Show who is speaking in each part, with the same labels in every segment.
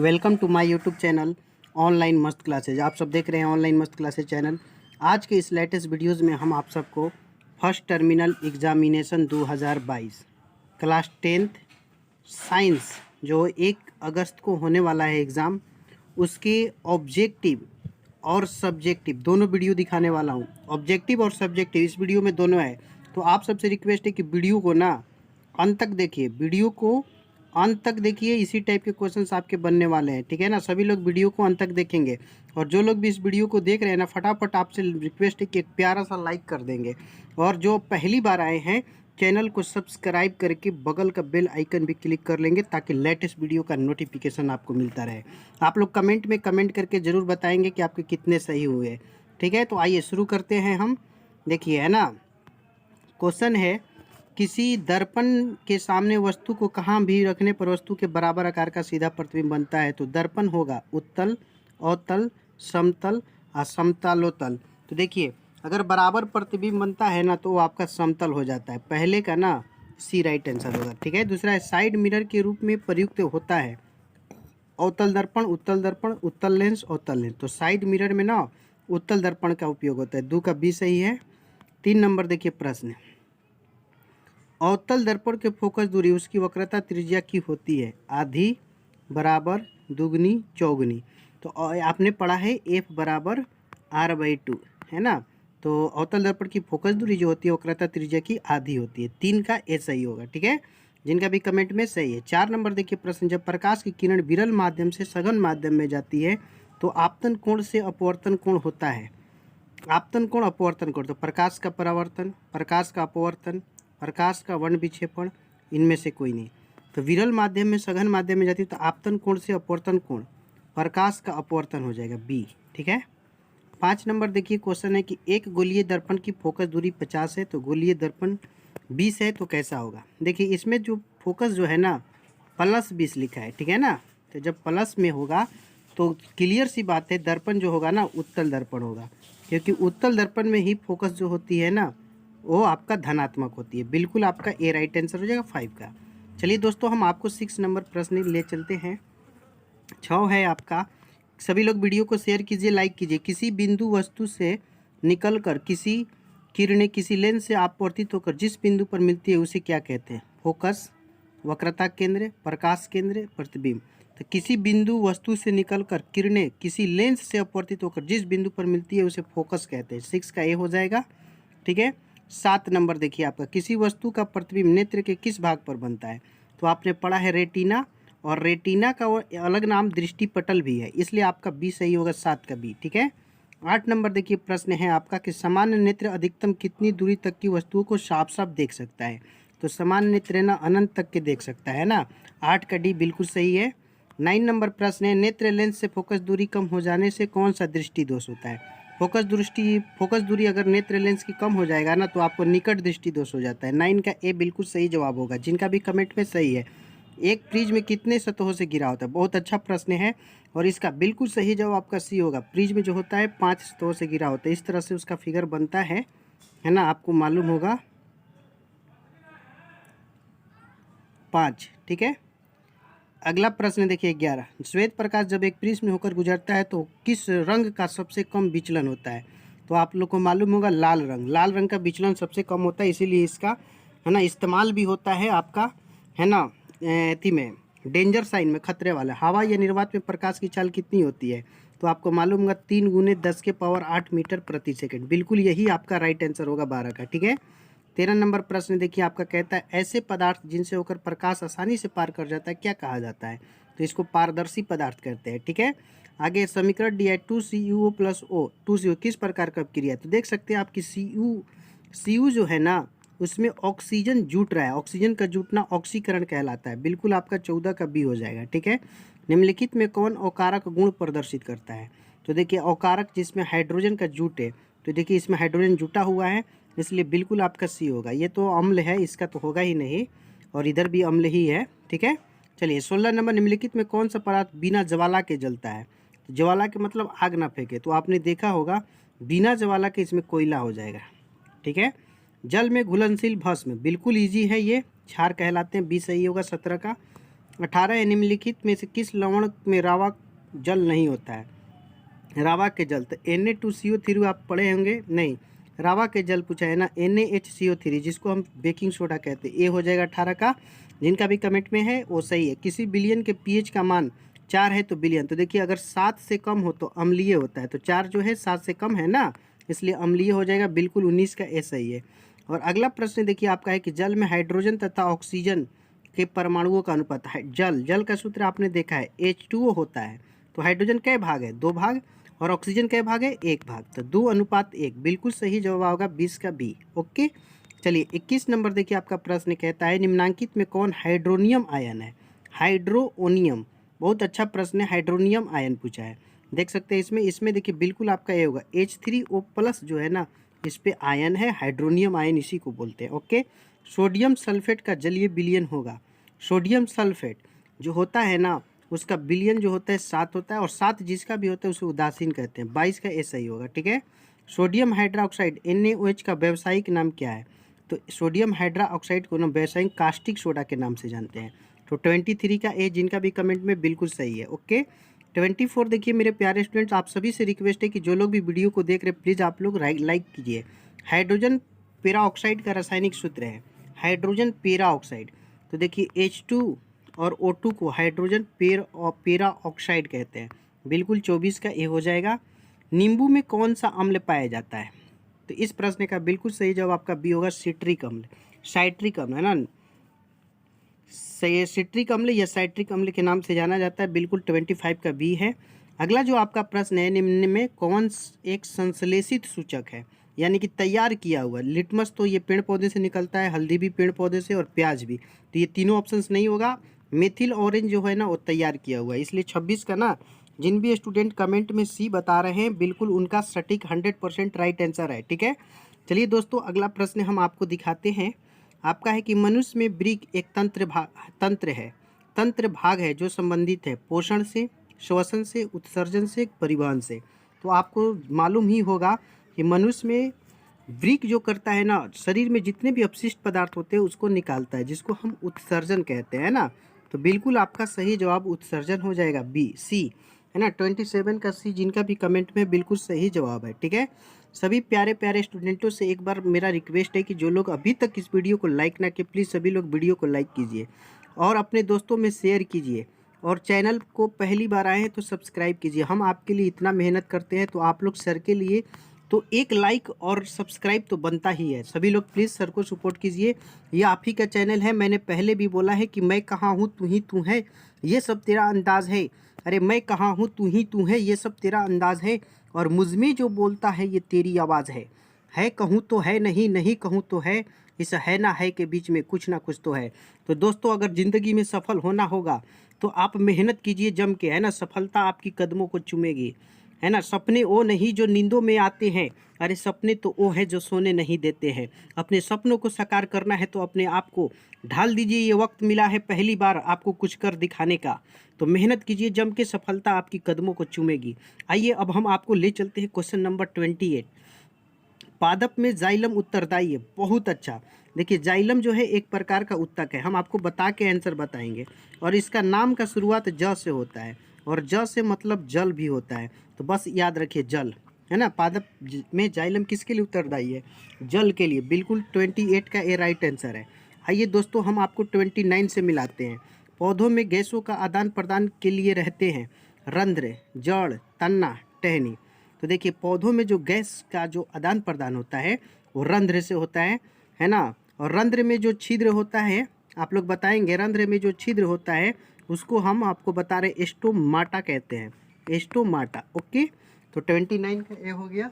Speaker 1: Welcome to my YouTube channel online मस्त classes. आप सब देख रहे हैं ऑनलाइन मस्त क्लासेज चैनल। आज के इस लेटेस्ट वीडियोस में हम आप सबको first terminal examination 2022 class 10th science जो 1 अगस्त को होने वाला है एग्ज़ाम, उसके ऑब्जेक्टिव और सब्जेक्टिव दोनों वीडियो दिखाने वाला हूँ। ऑब्जेक्टिव और सब्जेक्टिव इस वीडियो में दोनों है, तो आप सबसे रिक्वेस्ट है कि वीडियो को ना अंत तक देखिए, वीडियो को अंत तक देखिए। इसी टाइप के क्वेश्चंस आपके बनने वाले हैं, ठीक है ना। सभी लोग वीडियो को अंत तक देखेंगे, और जो लोग भी इस वीडियो को देख रहे हैं ना, फटाफट आपसे रिक्वेस्ट है कि एक प्यारा सा लाइक कर देंगे, और जो पहली बार आए हैं चैनल को सब्सक्राइब करके बगल का बेल आइकन भी क्लिक कर लेंगे, ताकि लेटेस्ट वीडियो का नोटिफिकेशन आपको मिलता रहे। आप लोग कमेंट में कमेंट करके ज़रूर बताएंगे कि आपके कितने सही हुए, ठीक है। तो आइए शुरू करते हैं हम। देखिए, है ना, क्वेश्चन है, किसी दर्पण के सामने वस्तु को कहाँ भी रखने पर वस्तु के बराबर आकार का सीधा प्रतिबिंब बनता है। तो दर्पण होगा उत्तल, अवतल, समतल और समतलोत्तल। तो देखिए, अगर बराबर प्रतिबिंब बनता है ना, तो वो आपका समतल हो जाता है। पहले का ना सी राइट आंसर होगा, ठीक है। दूसरा है, साइड मिरर के रूप में प्रयुक्त होता है। अवतल दर्पण, उत्तल दर्पण, उत्तल लेंस, अवतल लेंस। तो साइड मिरर में ना उत्तल दर्पण का उपयोग होता है। 2 का बी सही है। 3 नंबर देखिए प्रश्न, अवतल दर्पण के फोकस दूरी उसकी वक्रता त्रिज्या की होती है। आधी, बराबर, दुगनी, चौगुनी। तो आपने पढ़ा है F बराबर R/2, है ना। तो अवतल दर्पण की फोकस दूरी जो होती है वक्रता त्रिज्या की आधी होती है। 3 का ए सही होगा, ठीक है। जिनका भी कमेंट में सही है। 4 नंबर देखिए प्रश्न, जब प्रकाश की किरण विरल माध्यम से सघन माध्यम में जाती है तो आपतन कोण से अपवर्तन कोण होता है। आपतन कोण, अपवर्तन कोण। तो प्रकाश का परावर्तन, प्रकाश का अपवर्तन, प्रकाश का वर्ण विक्षेपण, इनमें से कोई नहीं। तो विरल माध्यम में सघन माध्यम में जाती है तो आपतन कोण से अपवर्तन कोण, प्रकाश का अपवर्तन हो जाएगा बी, ठीक है। 5 नंबर देखिए क्वेश्चन है कि एक गोलीय दर्पण की फोकस दूरी 50 है, तो गोलीय दर्पण 20 है, तो कैसा होगा। देखिए, इसमें जो फोकस जो है ना +20 लिखा है, ठीक है ना। तो जब प्लस में होगा तो क्लियर सी बात है, दर्पण जो होगा ना उत्तल दर्पण होगा, क्योंकि उत्तल दर्पण में ही फोकस जो होती है ना वो आपका धनात्मक होती है। बिल्कुल आपका ए राइट आंसर हो जाएगा 5 का। चलिए दोस्तों, हम आपको 6 नंबर प्रश्न ले चलते हैं। 6 है आपका, सभी लोग वीडियो को शेयर कीजिए, लाइक कीजिए। किसी बिंदु वस्तु से निकलकर किसी किरणें किसी लेंस से आपवर्तित होकर जिस बिंदु पर मिलती है उसे क्या कहते हैं। फोकस, वक्रता केंद्र, प्रकाश केंद्र, प्रतिबिंब। तो किसी बिंदु वस्तु से निकलकर किरणें किसी लेंस से अपवर्तित होकर जिस बिंदु पर मिलती है उसे फोकस कहते हैं। 6 का ए हो जाएगा, ठीक है। 7 नंबर देखिए आपका, किसी वस्तु का प्रतिबिंब नेत्र के किस भाग पर बनता है। तो आपने पढ़ा है रेटिना, और रेटिना का वो अलग नाम दृष्टिपटल भी है, इसलिए आपका बी सही होगा, 7 का बी, ठीक है। 8 नंबर देखिए प्रश्न है आपका कि सामान्य नेत्र अधिकतम कितनी दूरी तक की वस्तुओं को साफ साफ देख सकता है। तो सामान्य नेत्र ना अनंत तक के देख सकता है ना। 8 का डी बिल्कुल सही है। 9 नंबर प्रश्न है, नेत्र लेंस से फोकस दूरी कम हो जाने से कौन सा दृष्टि दोष होता है। फोकस दूरी अगर नेत्र लेंस की कम हो जाएगा ना तो आपको निकट दृष्टि दोष हो जाता है। 9 का ए बिल्कुल सही जवाब होगा, जिनका भी कमेंट में सही है। एक प्रिज्म कितने सतहों से घिरा होता है। बहुत अच्छा प्रश्न है, और इसका बिल्कुल सही जवाब आपका सी होगा। प्रिज्म जो होता है 5 सतहों से घिरा होता है, इस तरह से उसका फिगर बनता है ना, आपको मालूम होगा 5, ठीक है। अगला प्रश्न देखिए 11, श्वेत प्रकाश जब एक प्रिज्म में होकर गुजरता है तो किस रंग का सबसे कम विचलन होता है। तो आप लोग को मालूम होगा लाल रंग। लाल रंग का विचलन सबसे कम होता है, इसीलिए इसका है ना इस्तेमाल भी होता है आपका, है ना, एथी में डेंजर साइन में, खतरे वाला। हवा या निर्वात में प्रकाश की चाल कितनी होती है। तो आपको मालूम होगा 3 × 10⁸ मीटर प्रति सेकंड। बिल्कुल यही आपका राइट आंसर होगा 12 का, ठीक है। 13 नंबर प्रश्न देखिए आपका कहता है, ऐसे पदार्थ जिनसे होकर प्रकाश आसानी से पार कर जाता है क्या कहा जाता है। तो इसको पारदर्शी पदार्थ कहते हैं, ठीक है। आगे समीकरण दिया है 2CuO + O। 2CuO किस प्रकार का अपक्रिया है। तो देख सकते हैं आपकी Cu जो है ना उसमें ऑक्सीजन जुट रहा है। ऑक्सीजन का जुटना ऑक्सीकरण कहलाता है। बिल्कुल आपका 14 का बी हो जाएगा, ठीक है। निम्नलिखित में कौन अकारक गुण प्रदर्शित करता है। तो देखिए अकारक जिसमें हाइड्रोजन का जुट है, तो देखिए इसमें हाइड्रोजन जुटा हुआ है, इसलिए बिल्कुल आपका सी होगा। ये तो अम्ल है, इसका तो होगा ही नहीं, और इधर भी अम्ल ही है, ठीक है। चलिए 16 नंबर, निम्नलिखित में कौन सा पदार्थ बिना ज्वाला के जलता है। तो ज्वाला के मतलब आग ना फेंके, तो आपने देखा होगा बिना ज्वाला के इसमें कोयला हो जाएगा, ठीक है। जल में घुलनशील भस्म, बिल्कुल ईजी है ये, क्षार कहलाते हैं, बी सही होगा 17 का। 18 निम्नलिखित में से किस लवण में रावा जल नहीं होता है? रावा के जल, तो Na2CO3 आप पढ़े होंगे नहीं, रावा के जल पूछा है ना, NaHCO3 जिसको हम बेकिंग सोडा कहते हैं। ए हो जाएगा 18 का, जिनका भी कमेंट में है वो सही है। किसी बिलियन के pH का मान 4 है तो बिलियन, तो देखिए अगर 7 से कम हो तो अम्लीय होता है, तो 4 जो है 7 से कम है ना, इसलिए अम्लीय हो जाएगा, बिल्कुल 19 का ए सही है। और अगला प्रश्न देखिए आपका है कि जल में हाइड्रोजन तथा ऑक्सीजन के परमाणुओं का अनुपात है। जल का सूत्र आपने देखा है H2O होता है, तो हाइड्रोजन कै भाग है? 2 भाग, और ऑक्सीजन कै भाग है? 1 भाग, तो 2:1, बिल्कुल सही जवाब होगा 20 का बी। ओके, चलिए 21 नंबर देखिए आपका प्रश्न कहता है निम्नांकित में कौन हाइड्रोनियम आयन है? हाइड्रोनियम, बहुत अच्छा प्रश्न है, हाइड्रोनियम आयन पूछा है, देख सकते हैं इसमें देखिए बिल्कुल आपका ये होगा H3O+ जो है ना, इस पे आयन है, हाइड्रोनियम आयन इसी को बोलते हैं। ओके, सोडियम सल्फेट का जलीय विलयन होगा, सोडियम सल्फेट जो होता है ना उसका विलयन जो होता है 7 होता है, और 7 जिसका भी होता है उसे उदासीन कहते हैं। 22 का ए सही होगा, ठीक है। सोडियम हाइड्रोक्साइड NaOH का व्यावसायिक नाम क्या है? तो सोडियम हाइड्रोक्साइड को ना व्यावसायिक कास्टिक सोडा के नाम से जानते हैं। तो 23 का ए, जिनका भी कमेंट में बिल्कुल सही है। ओके, 24 देखिए मेरे प्यारे स्टूडेंट्स, आप सभी से रिक्वेस्ट है कि जो लोग भी वीडियो को देख रहे हैं प्लीज़ आप लोग लाइक कीजिए। हाइड्रोजन पेरा ऑक्साइड का रासायनिक सूत्र है हाइड्रोजन पेरा ऑक्साइड, तो देखिए H2 और O2 को हाइड्रोजन पेरा ऑक्साइड कहते हैं, बिल्कुल 24 का ए हो जाएगा। नींबू में कौन सा अम्ल पाया जाता है? तो इस प्रश्न का बिल्कुल सही जवाब आपका बी होगा, सिट्रिक अम्ल, साइट्रिक अम्ल है ना, सिट्रिक अम्ल या साइट्रिक अम्ल के नाम से जाना जाता है, बिल्कुल 25 का बी है। अगला जो आपका प्रश्न है निम्न में कौन एक संश्लेषित सूचक है, यानी कि तैयार किया हुआ। लिटमस तो ये पेड़ पौधे से निकलता है, हल्दी भी पेड़ पौधे से, और प्याज भी, तो ये तीनों ऑप्शंस नहीं होगा। मेथिल ऑरेंज जो है ना वो तैयार किया हुआ है, इसलिए 26 का ना, जिन भी स्टूडेंट कमेंट में सी बता रहे हैं बिल्कुल उनका सटीक 100% राइट आंसर है, ठीक है। चलिए दोस्तों अगला प्रश्न हम आपको दिखाते हैं, आपका है कि मनुष्य में ब्रिक एक तंत्र भाग है जो संबंधित है पोषण से, श्वसन से, उत्सर्जन से, परिवहन से। तो आपको मालूम ही होगा कि मनुष्य में ब्रिक जो करता है ना, शरीर में जितने भी अपशिष्ट पदार्थ होते हैं उसको निकालता है, जिसको हम उत्सर्जन कहते हैं ना, तो बिल्कुल आपका सही जवाब उत्सर्जन हो जाएगा, बी सी है ना। 27 का सी, जिनका भी कमेंट में बिल्कुल सही जवाब है, ठीक है। सभी प्यारे प्यारे स्टूडेंटों से एक बार मेरा रिक्वेस्ट है कि जो लोग अभी तक इस वीडियो को लाइक ना किए प्लीज़ सभी लोग वीडियो को लाइक कीजिए और अपने दोस्तों में शेयर कीजिए, और चैनल को पहली बार आए हैं तो सब्सक्राइब कीजिए। हम आपके लिए इतना मेहनत करते हैं, तो आप लोग सर के लिए तो एक लाइक और सब्सक्राइब तो बनता ही है। सभी लोग प्लीज़ सर को सपोर्ट कीजिए, ये आप ही का चैनल है। मैंने पहले भी बोला है कि मैं कहाँ हूँ तू ही तू है, ये सब तेरा अंदाज है। अरे मैं कहाँ हूँ तू ही तू है, ये सब तेरा अंदाज है, और मुझ में जो बोलता है ये तेरी आवाज़ है कहूँ तो है, नहीं नहीं कहूँ तो है, इस है ना है के बीच में कुछ ना कुछ तो है। तो दोस्तों अगर ज़िंदगी में सफल होना होगा तो आप मेहनत कीजिए जम के, है ना, सफलता आपकी कदमों को चूमेगी, है ना। सपने वो नहीं जो नींदों में आते हैं, अरे सपने तो वो है जो सोने नहीं देते हैं। अपने सपनों को साकार करना है तो अपने आप को ढाल दीजिए, ये वक्त मिला है पहली बार आपको कुछ कर दिखाने का, तो मेहनत कीजिए जम के, सफलता आपकी कदमों को चूमेगी। आइए अब हम आपको ले चलते हैं क्वेश्चन नंबर 28। पादप में जाइलम उत्तरदायी है, बहुत अच्छा। देखिए जाइलम जो है एक प्रकार का उत्तक है, हम आपको बता के आंसर बताएंगे, और इसका नाम का शुरुआत ज से होता है, और ज से मतलब जल भी होता है, तो बस याद रखिए जल, है ना। पादप में जाइलम किसके लिए उत्तरदायी है? जल के लिए, बिल्कुल 28 का ए राइट आंसर है। आइए दोस्तों हम आपको 29 से मिलाते हैं। पौधों में गैसों का आदान प्रदान के लिए रहते हैं रंध्र, जड़, तना, टहनी। तो देखिए पौधों में जो गैस का जो आदान प्रदान होता है वो रंध्र से होता है ना। और रंध्र में जो छिद्र होता है, आप लोग बताएंगे, रंध्र में जो छिद्र होता है उसको हम आपको बता रहे स्टोमाटा कहते हैं, स्टोमाटा। ओके, तो 29 का ए हो गया।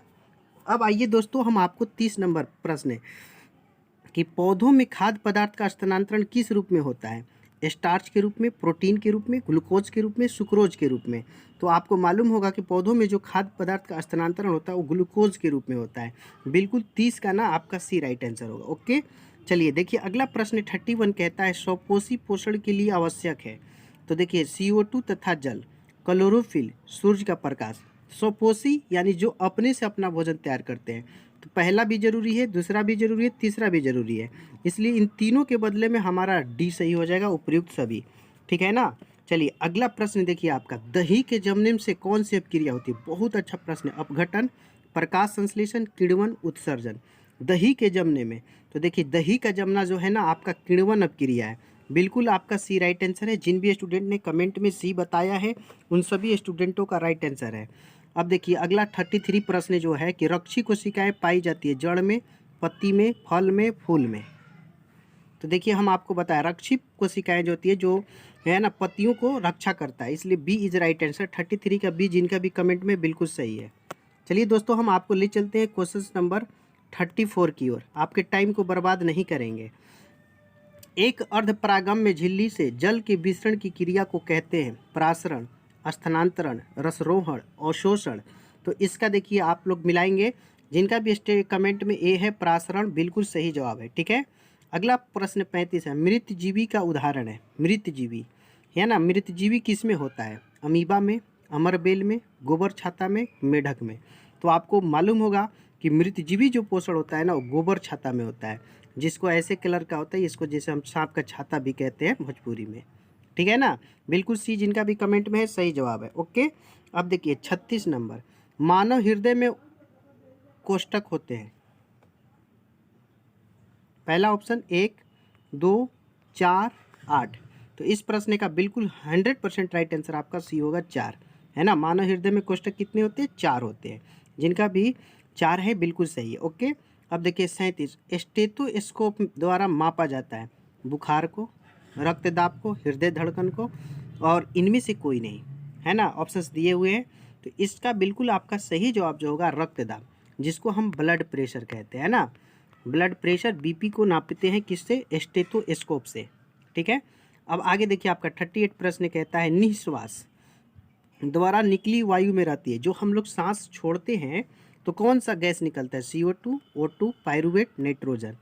Speaker 1: अब आइए दोस्तों हम आपको 30 नंबर प्रश्न है कि पौधों में खाद्य पदार्थ का स्थानांतरण किस रूप में होता है? स्टार्च के रूप में, प्रोटीन के रूप में, ग्लूकोज के रूप में, सुक्रोज के रूप में। तो आपको मालूम होगा कि पौधों में जो खाद्य पदार्थ का स्थानांतरण होता है वो ग्लूकोज के रूप में होता है, बिल्कुल 30 का ना आपका सी राइट आंसर होगा। ओके, चलिए देखिए अगला प्रश्न 31 कहता है स्वपोषी पोषण के लिए आवश्यक है। तो देखिए CO2 तथा जल, क्लोरोफिल, सूर्य का प्रकाश। स्वपोषी यानी जो अपने से अपना भोजन तैयार करते हैं, तो पहला भी जरूरी है, दूसरा भी जरूरी है, तीसरा भी जरूरी है, इसलिए इन तीनों के बदले में हमारा डी सही हो जाएगा, उपयुक्त सभी। ठीक है ना। चलिए अगला प्रश्न देखिए आपका, दही के जमने से कौन सी अपक्रिया होती है? बहुत अच्छा प्रश्न है। अपघटन, प्रकाश संश्लेषण, किण्वन, उत्सर्जन। दही के जमने में, तो देखिए दही का जमना जो है ना आपका किण्वन अपक्रिया है। बिल्कुल आपका सी राइट आंसर है। जिन भी स्टूडेंट ने कमेंट में सी बताया है उन सभी स्टूडेंटों का राइट आंसर है। अब देखिए अगला 33 प्रश्न जो है कि रक्षी कोशिकाएं पाई जाती है जड़ में, पत्ती में, फल में, फूल में। तो देखिए हम आपको बताया रक्षी कोशिकाएं जो होती है, जो है ना पत्तियों को रक्षा करता है, इसलिए बी इज राइट आंसर। 33 का बी जिनका भी कमेंट में बिल्कुल सही है। चलिए दोस्तों हम आपको ले चलते हैं क्वेश्चन नंबर 34 की ओर। आपके टाइम को बर्बाद नहीं करेंगे। एक अर्धपरागम्य झिल्ली से जल के विसरण की क्रिया को कहते हैं प्रासरण, स्थानांतरण, रसरोहण, अवशोषण। तो इसका देखिए आप लोग मिलाएंगे। जिनका भी कमेंट में ए है प्रासरण, बिल्कुल सही जवाब है। ठीक है। अगला प्रश्न 35 है, मृत जीवी का उदाहरण है। मृत जीवी है ना, मृत जीवी किस में होता है? अमीबा में, अमरबेल में, गोबर छाता में, मेढक में। तो आपको मालूम होगा कि मृत जीवी जो पोषण होता है ना वो गोबर छाता में होता है, जिसको ऐसे कलर का होता है, इसको जैसे हम सांप का छाता भी कहते हैं भोजपुरी में। ठीक है ना, बिल्कुल सी जिनका भी कमेंट में है सही जवाब है। ओके। अब देखिए 36 नंबर, मानव हृदय में कोष्ठक होते हैं। पहला ऑप्शन 1, 2, 4, 8। तो इस प्रश्न का बिल्कुल 100% राइट आंसर आपका सी होगा 4, है ना। मानव हृदय में कोष्ठक कितने होते हैं? 4 होते हैं। जिनका भी 4 है बिल्कुल सही है। ओके। अब देखिए 37, स्टेथोस्कोप द्वारा मापा जाता है बुखार को, रक्तदाब को, हृदय धड़कन को, और इनमें से कोई नहीं, है ना। ऑप्शंस दिए हुए हैं। तो इसका बिल्कुल आपका सही जवाब जो होगा रक्तदाब, जिसको हम ब्लड प्रेशर कहते हैं ना। ब्लड प्रेशर बीपी को नापते हैं किससे? स्टेथोस्कोप से। ठीक है। अब आगे देखिए आपका 38 प्रश्न कहता है निःश्वास द्वारा निकली वायु में रहती है, जो हम लोग सांस छोड़ते हैं तो कौन सा गैस निकलता है? CO2, O2, pyruvate, nitrogen.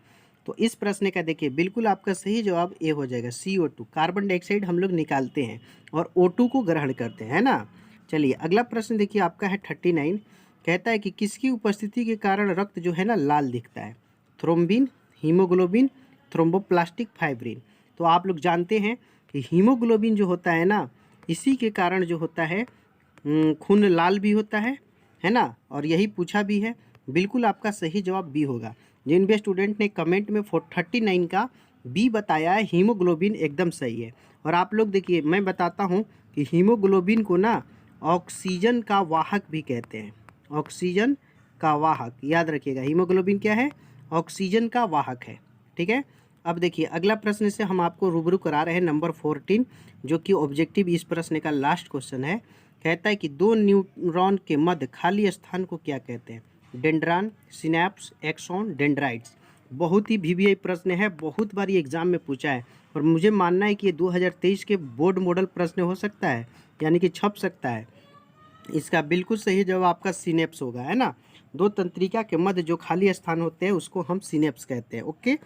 Speaker 1: तो इस प्रश्न का देखिए बिल्कुल आपका सही जवाब ए हो जाएगा, CO2। कार्बन डाइऑक्साइड हम लोग निकालते हैं और O2 को ग्रहण करते हैं, है ना। चलिए अगला प्रश्न देखिए आपका है 39, कहता है कि किसकी उपस्थिति के कारण रक्त जो है ना लाल दिखता है? Thrombin, haemoglobin, thromboplastic, fibrin. तो आप लोग जानते हैं कि हीमोग्लोबिन जो होता है ना, इसी के कारण जो होता है खून लाल भी होता है ना। और यही पूछा भी है। बिल्कुल आपका सही जवाब बी होगा। जिन भी स्टूडेंट ने कमेंट में 39 का बी बताया है, हीमोग्लोबिन एकदम सही है। और आप लोग देखिए मैं बताता हूँ कि हीमोग्लोबिन को ना ऑक्सीजन का वाहक भी कहते हैं। ऑक्सीजन का वाहक, याद रखिएगा हीमोग्लोबिन क्या है? ऑक्सीजन का वाहक है। ठीक है। अब देखिए अगला प्रश्न से हम आपको रूबरू करा रहे हैं नंबर 14, जो कि ऑब्जेक्टिव इस प्रश्न का लास्ट क्वेश्चन है। कहता है कि दो न्यूरॉन के मध्य खाली स्थान को क्या कहते हैं? Dendron, synapse, axon, dendrites. बहुत ही VVI प्रश्न है, बहुत बार ये एग्जाम में पूछा है, और मुझे मानना है कि ये 2023 के बोर्ड मॉडल प्रश्न हो सकता है, यानी कि छप सकता है। इसका बिल्कुल सही जवाब आपका सिनेप्स होगा, है ना। दो तंत्रिका के मध्य जो खाली स्थान होते हैं उसको हम सिनेप्स कहते हैं। ओके।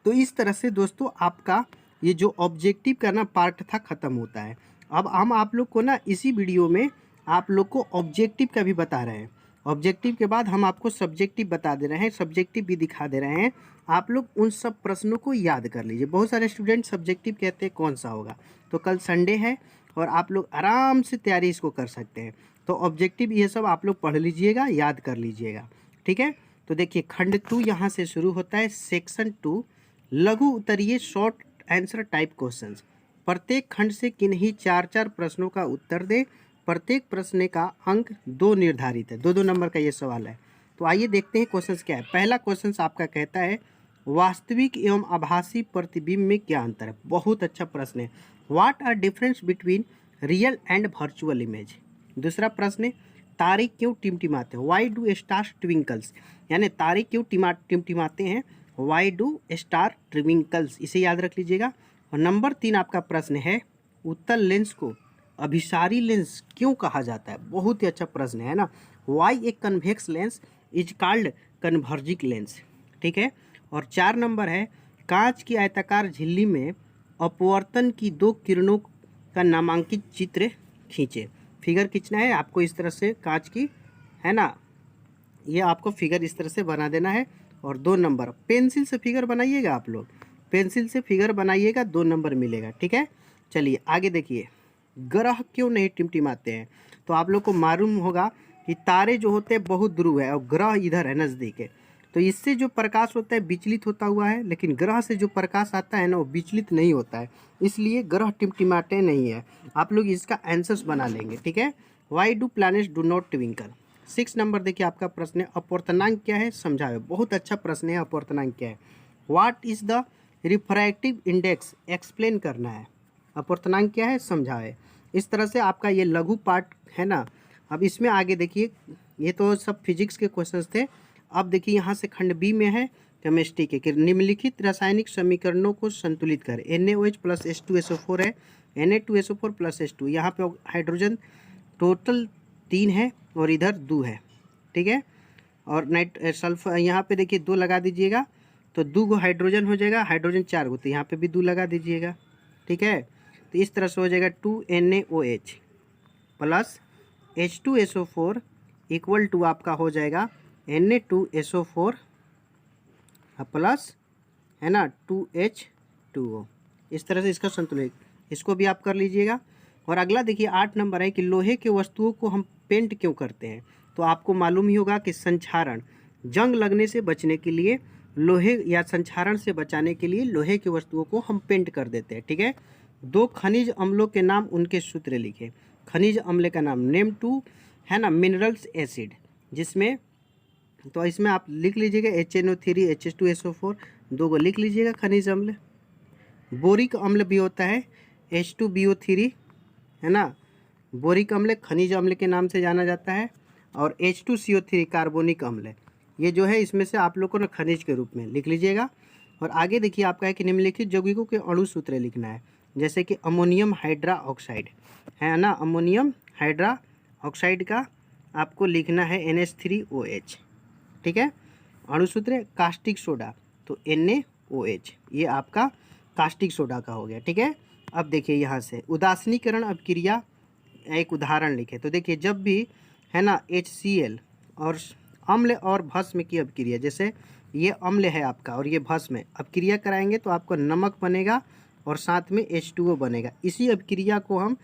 Speaker 1: तो इस तरह से दोस्तों आपका ये जो ऑब्जेक्टिव का ना पार्ट था ख़त्म होता है। अब हम आप लोग को ना इसी वीडियो में आप लोग को ऑब्जेक्टिव का भी बता रहे हैं। ऑब्जेक्टिव के बाद हम आपको सब्जेक्टिव बता दे रहे हैं, सब्जेक्टिव भी दिखा दे रहे हैं। आप लोग उन सब प्रश्नों को याद कर लीजिए। बहुत सारे स्टूडेंट सब्जेक्टिव कहते हैं कौन सा होगा, तो कल संडे है और आप लोग आराम से तैयारी इसको कर सकते हैं। तो ऑब्जेक्टिव ये सब आप लोग पढ़ लीजिएगा, याद कर लीजिएगा। ठीक है। तो देखिए खंड 2 यहाँ से शुरू होता है। सेक्शन 2, लघु उत्तरीय शॉर्ट आंसर टाइप क्वेश्चंस। प्रत्येक खंड से किन्हीं 4-4 प्रश्नों का उत्तर दें। प्रत्येक प्रश्न का अंक 2 निर्धारित है, 2-2 नंबर का ये सवाल है। तो आइए देखते हैं क्वेश्चंस क्या है। पहला क्वेश्चंस आपका कहता है वास्तविक एवं आभासी प्रतिबिंब में क्या अंतर है? बहुत अच्छा प्रश्न है। What are difference between real and virtual image. दूसरा प्रश्न है तारे क्यों टिमटिमाते हैं? वाई डू स्टार्स ट्विंकल्स, यानी तारे क्यों टिमटिमाते हैं? वाई डू स्टार ट्विंकल्स, इसे याद रख लीजिएगा। और नंबर 3 आपका प्रश्न है उत्तल लेंस को अभिसारी लेंस क्यों कहा जाता है? बहुत ही अच्छा प्रश्न है ना। Why a convex lens is called converging lens. ठीक है। और 4 नंबर है कांच की आयताकार झिल्ली में अपवर्तन की 2 किरणों का नामांकित चित्र खींचे। फिगर खींचना है आपको इस तरह से कांच की, है ना। ये आपको फिगर इस तरह से बना देना है। और 2 नंबर पेंसिल से फिगर बनाइएगा, आप लोग पेंसिल से फिगर बनाइएगा, 2 नंबर मिलेगा। ठीक है। चलिए आगे देखिए, ग्रह क्यों नहीं टिमटिमाते हैं? तो आप लोग को मालूम होगा कि तारे जो होते हैं बहुत ध्रुव है और ग्रह इधर है नज़दीक है, तो इससे जो प्रकाश होता है विचलित होता हुआ है, लेकिन ग्रह से जो प्रकाश आता है ना वो विचलित नहीं होता है, इसलिए ग्रह टिमटिमाते नहीं है। आप लोग इसका आंसर्स बना लेंगे, ठीक है। Why do planets do not twinkle. 6 number देखिए आपका प्रश्न है, अपवर्तनांक क्या है समझाओ। बहुत अच्छा प्रश्न है, अपवर्तनांक क्या है। What is the refractive index, explain करना है। अपवर्तनांक क्या है समझाए। इस तरह से आपका ये लघु पाठ है ना। अब इसमें आगे देखिए, ये तो सब फिजिक्स के क्वेश्चंस थे। अब देखिए यहाँ से खंड बी में है केमिस्ट्री के कि निम्नलिखित रासायनिक समीकरणों को संतुलित कर। NaOH प्लस H2SO4 है, Na2SO4 प्लस H2। यहाँ पे हाइड्रोजन टोटल 3 है और इधर 2 है, ठीक है। और सल्फर यहाँ पे देखिए 2 लगा दीजिएगा तो 2 गो हाइड्रोजन हो जाएगा, हाइड्रोजन 4 गो, तो यहाँ पे भी 2 लगा दीजिएगा, ठीक है। तो इस तरह से हो जाएगा 2NaOH plus H2SO4 equal to आपका हो जाएगा Na2SO4 प्लस है ना 2H2O। इस तरह से इसका संतुलित, इसको भी आप कर लीजिएगा। और अगला देखिए 8 नंबर है कि लोहे के वस्तुओं को हम पेंट क्यों करते हैं। तो आपको मालूम ही होगा कि संक्षारण, जंग लगने से बचने के लिए लोहे या संक्षारण से बचाने के लिए लोहे की वस्तुओं को हम पेंट कर देते हैं, ठीक है। 2 खनिज अम्लों के नाम, उनके सूत्र लिखे। खनिज अम्ल का नाम, नेम 2 है ना मिनरल्स एसिड, जिसमें तो इसमें आप लिख लीजिएगा HNO3 H2SO4, 2 को लिख लीजिएगा खनिज अम्ल। बोरिक अम्ल भी होता है H2BO3 है ना। बोरिक अम्ल खनिज अम्ल के नाम से जाना जाता है। और H2CO3 कार्बोनिक अम्ल, ये जो है इसमें से आप लोग को ना खनिज के रूप में लिख लीजिएगा। और आगे देखिए आपका है कि निम्नलिखित यौगिकों के अणु सूत्र लिखना है। जैसे कि अमोनियम हाइड्रा ऑक्साइड है ना, अमोनियम हाइड्रा ऑक्साइड का आपको लिखना है NH3OH, ठीक है। अणुसूत्र कास्टिक सोडा तो NaOH, ये आपका कास्टिक सोडा का हो गया, ठीक है। अब देखिए यहाँ से उदासीनीकरण अभिक्रिया, एक उदाहरण लिखे। तो देखिए जब भी है ना HCl और अम्ल और भस्म की अभिक्रिया, जैसे ये अम्ल है आपका और ये भस्म है, अभिक्रिया कराएंगे तो आपका नमक बनेगा और साथ में H2O बनेगा। इसी अभिक्रिया को हम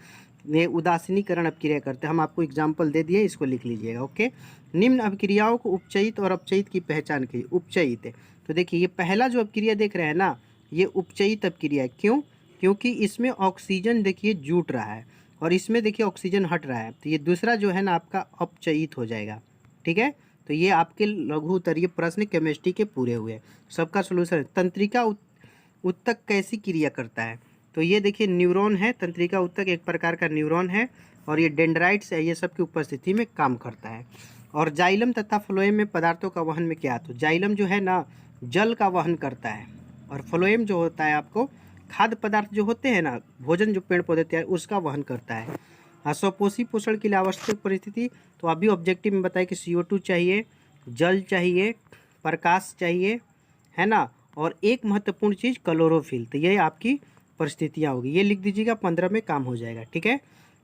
Speaker 1: ये उदासीनीकरण अभिक्रिया करते हैं। हम आपको एग्जाम्पल दे दिए, इसको लिख लीजिएगा, ओके। निम्न अभिक्रियाओं को उपचयित और अपचयित की पहचान कीजिए। उपचयित है तो देखिए ये पहला जो अभिक्रिया देख रहे हैं ना, ये उपचयित अभिक्रिया है। क्यों? क्योंकि इसमें ऑक्सीजन देखिए जुट रहा है और इसमें देखिए ऑक्सीजन हट रहा है, तो ये दूसरा जो है ना आपका अपचयित हो जाएगा, ठीक है। तो ये आपके लघु उत्तरीय प्रश्न केमिस्ट्री के पूरे हुए। सबका सोल्यूशन। तंत्रिका उत्तक कैसी क्रिया करता है? तो ये देखिए न्यूरॉन है, तंत्रिका उत्तक एक प्रकार का न्यूरॉन है और ये डेंड्राइट्स है, ये सब की उपस्थिति में काम करता है। और जाइलम तथा फ्लोएम में पदार्थों का वहन में क्या? तो जाइलम जो है ना जल का वहन करता है और फ्लोएम जो होता है आपको खाद्य पदार्थ जो होते हैं ना, भोजन जो पेड़ पौधे तैयार उसका वहन करता है। स्वपोषी पोषण के लिए आवश्यक परिस्थिति, तो अभी ऑब्जेक्टिव में बताया कि CO2 चाहिए, जल चाहिए, प्रकाश चाहिए, है ना। और एक महत्वपूर्ण चीज़ क्लोरोफिल, तो ये आपकी परिस्थितियाँ होगी। ये लिख दीजिएगा, 15 में काम हो जाएगा, ठीक है।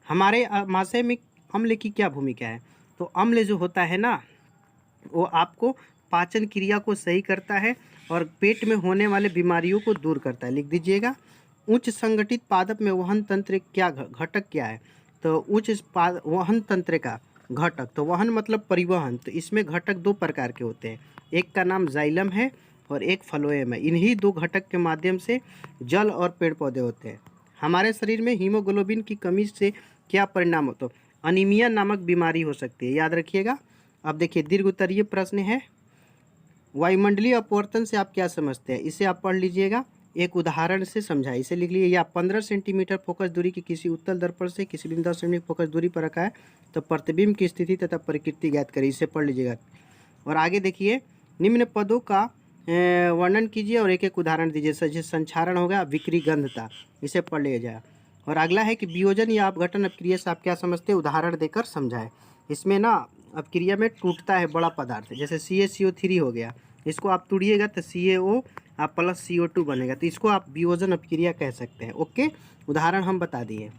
Speaker 1: हमारे महाशय में अम्ल की क्या भूमिका है? तो अम्ल जो होता है ना वो आपको पाचन क्रिया को सही करता है और पेट में होने वाले बीमारियों को दूर करता है। लिख दीजिएगा। उच्च संगठित पादप में वहन तंत्र क्या घटक क्या है? तो उच्च वहन तंत्र का घटक, तो वहन मतलब परिवहन, तो इसमें घटक 2 प्रकार के होते हैं, एक का नाम जाइलम है और एक फ्लोएम है। इन्हीं 2 घटक के माध्यम से जल और पेड़ पौधे होते हैं। हमारे शरीर में हीमोग्लोबिन की कमी से क्या परिणाम होता है? अनीमिया नामक बीमारी हो सकती है, याद रखिएगा। अब देखिए दीर्घ उत्तरीय प्रश्न है, वायुमंडलीय अपवर्तन से आप क्या समझते हैं? इसे आप पढ़ लीजिएगा, एक उदाहरण से समझाए। इसे लिख लीजिए, या 15 सेंटीमीटर फोकस दूरी की किसी उत्तल दर्पण से किसी बिंदु 10 सेंटीमीटर फोकस दूरी पर रखा है तो प्रतिबिंब की स्थिति तथा प्रकृति ज्ञात करिए। इसे पढ़ लीजिएगा। और आगे देखिए, निम्न पदों का वर्णन कीजिए और एक एक उदाहरण दीजिए। जैसे संक्षारण होगा, विकृगंधता, इसे पढ़ लिया जाए। और अगला है कि वियोजन या अपघटन अपक्रिया से आप क्या समझते हैं? उदाहरण देकर समझाएं। इसमें ना अपक्रिया में टूटता है बड़ा पदार्थ, जैसे CaCO3 हो गया, इसको आप तोड़िएगा तो CaO आप प्लस CO2 बनेगा, तो इसको आप वियोजन अपक्रिया कह सकते हैं, ओके। उदाहरण हम बता दिए।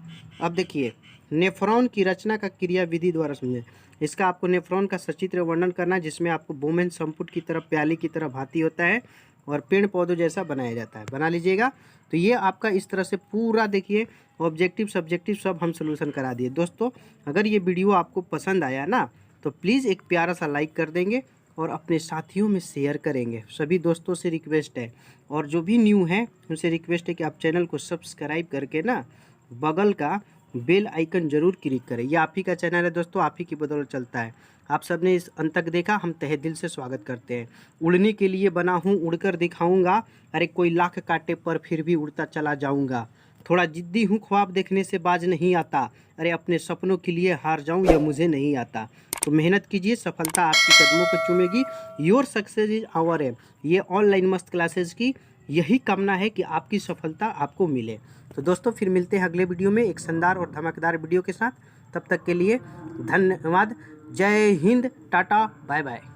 Speaker 1: अब देखिए नेफ्रॉन की रचना का क्रिया विधि द्वारा समझें। इसका आपको नेफ्रॉन का सचित्र वर्णन करना है, जिसमें आपको बोमेन संपुट की तरह प्याली की तरह भांति होता है, और पेड़ पौधों जैसा बनाया जाता है, बना लीजिएगा। तो ये आपका इस तरह से पूरा देखिए ऑब्जेक्टिव सब्जेक्टिव सब हम सोल्यूशन करा दिए। दोस्तों अगर ये वीडियो आपको पसंद आया ना तो प्लीज़ एक प्यारा सा लाइक कर देंगे और अपने साथियों में शेयर करेंगे। सभी दोस्तों से रिक्वेस्ट है, और जो भी न्यू है उनसे रिक्वेस्ट है कि आप चैनल को सब्सक्राइब करके ना बगल का बेल आइकन जरूर क्लिक करें। ये आप ही का चैनल है दोस्तों, आप ही की बदौलत चलता है। आप सबने इस अंत तक देखा, हम तहे दिल से स्वागत करते हैं। उड़ने के लिए बना हूँ, उड़कर दिखाऊंगा, अरे कोई लाख काटे पर फिर भी उड़ता चला जाऊंगा। थोड़ा जिद्दी हूँ, ख्वाब देखने से बाज नहीं आता, अरे अपने सपनों के लिए हार जाऊँ यह मुझे नहीं आता। तो मेहनत कीजिए, सफलता आपकी कदमों को चूमेगी। Your success is our aim. ये ऑनलाइन मस्त क्लासेस की यही कामना है कि आपकी सफलता आपको मिले। तो दोस्तों फिर मिलते हैं अगले वीडियो में एक शानदार और धमाकेदार वीडियो के साथ। तब तक के लिए धन्यवाद। जय हिंद, टाटा, बाय बाय।